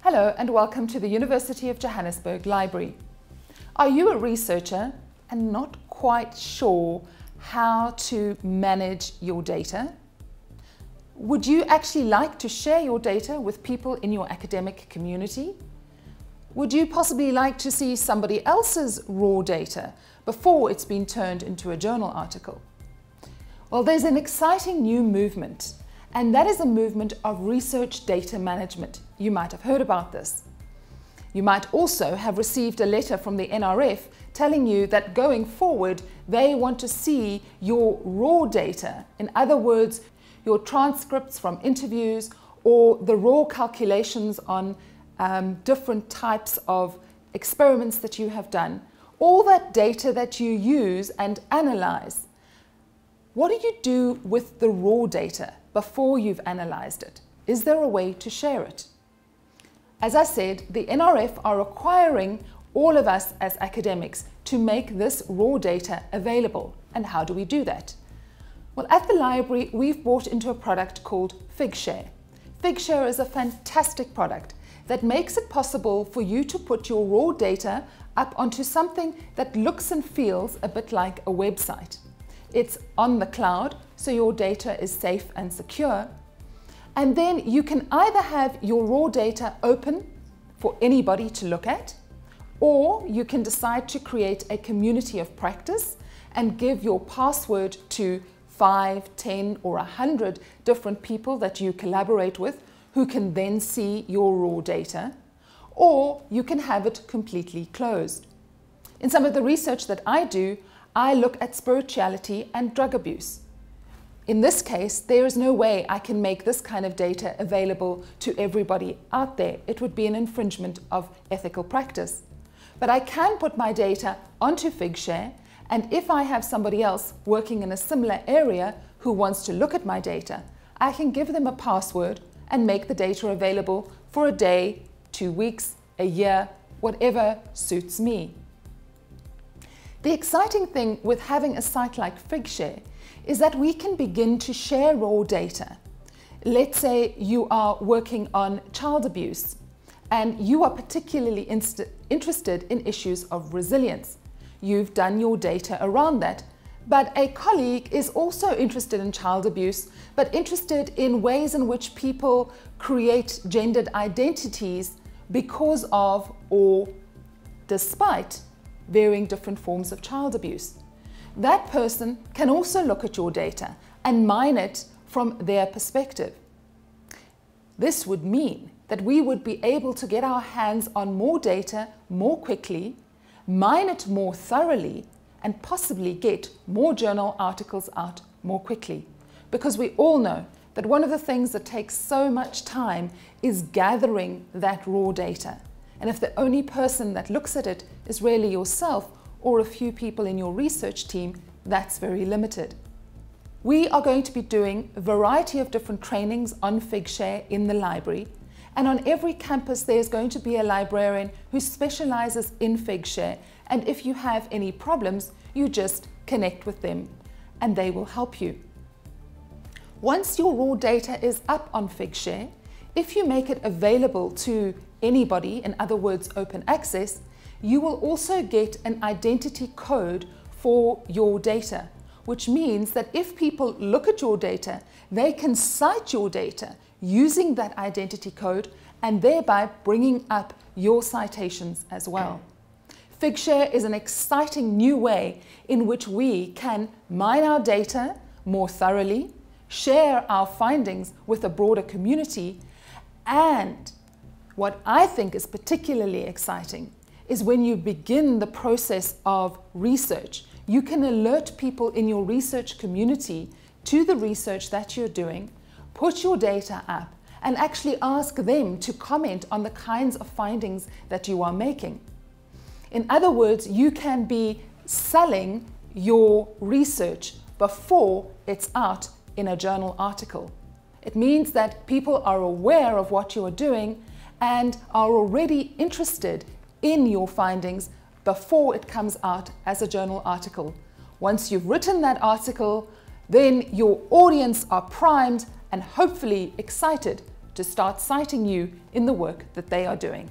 Hello and welcome to the University of Johannesburg Library. Are you a researcher and not quite sure how to manage your data? Would you actually like to share your data with people in your academic community? Would you possibly like to see somebody else's raw data before it's been turned into a journal article? Well, there's an exciting new movement, and that is a movement of research data management. You might have heard about this. You might also have received a letter from the NRF telling you that going forward, they want to see your raw data. In other words, your transcripts from interviews or the raw calculations on different types of experiments that you have done. All that data that you use and analyze. What do you do with the raw data before you've analyzed it? Is there a way to share it? As I said, the NRF are requiring all of us as academics to make this raw data available. And how do we do that? Well, at the library, we've bought into a product called Figshare. Figshare is a fantastic product that makes it possible for you to put your raw data up onto something that looks and feels a bit like a website. It's on the cloud, so your data is safe and secure. And then you can either have your raw data open for anybody to look at, or you can decide to create a community of practice and give your password to 5, 10, or 100 different people that you collaborate with who can then see your raw data, or you can have it completely closed. In some of the research that I do, I look at spirituality and drug abuse. In this case, there is no way I can make this kind of data available to everybody out there. It would be an infringement of ethical practice. But I can put my data onto Figshare, and if I have somebody else working in a similar area who wants to look at my data, I can give them a password and make the data available for a day, 2 weeks, a year, whatever suits me. The exciting thing with having a site like Figshare is that we can begin to share raw data. Let's say you are working on child abuse and you are particularly interested in issues of resilience. You've done your data around that, but a colleague is also interested in child abuse, but interested in ways in which people create gendered identities because of or despite varying different forms of child abuse. That person can also look at your data and mine it from their perspective. This would mean that we would be able to get our hands on more data more quickly, mine it more thoroughly, and possibly get more journal articles out more quickly. Because we all know that one of the things that takes so much time is gathering that raw data. And if the only person that looks at it is really yourself or a few people in your research team, that's very limited. We are going to be doing a variety of different trainings on Figshare in the library. And on every campus, there's going to be a librarian who specializes in Figshare. And if you have any problems, you just connect with them and they will help you. Once your raw data is up on Figshare, if you make it available to anybody, in other words, open access, you will also get an identity code for your data, which means that if people look at your data, they can cite your data using that identity code and thereby bringing up your citations as well. Figshare is an exciting new way in which we can mine our data more thoroughly, share our findings with a broader community, and what I think is particularly exciting is when you begin the process of research, you can alert people in your research community to the research that you're doing, put your data up, and actually ask them to comment on the kinds of findings that you are making. In other words, you can be selling your research before it's out in a journal article. It means that people are aware of what you are doing and are already interested in your findings before it comes out as a journal article. Once you've written that article, then your audience are primed and hopefully excited to start citing you in the work that they are doing.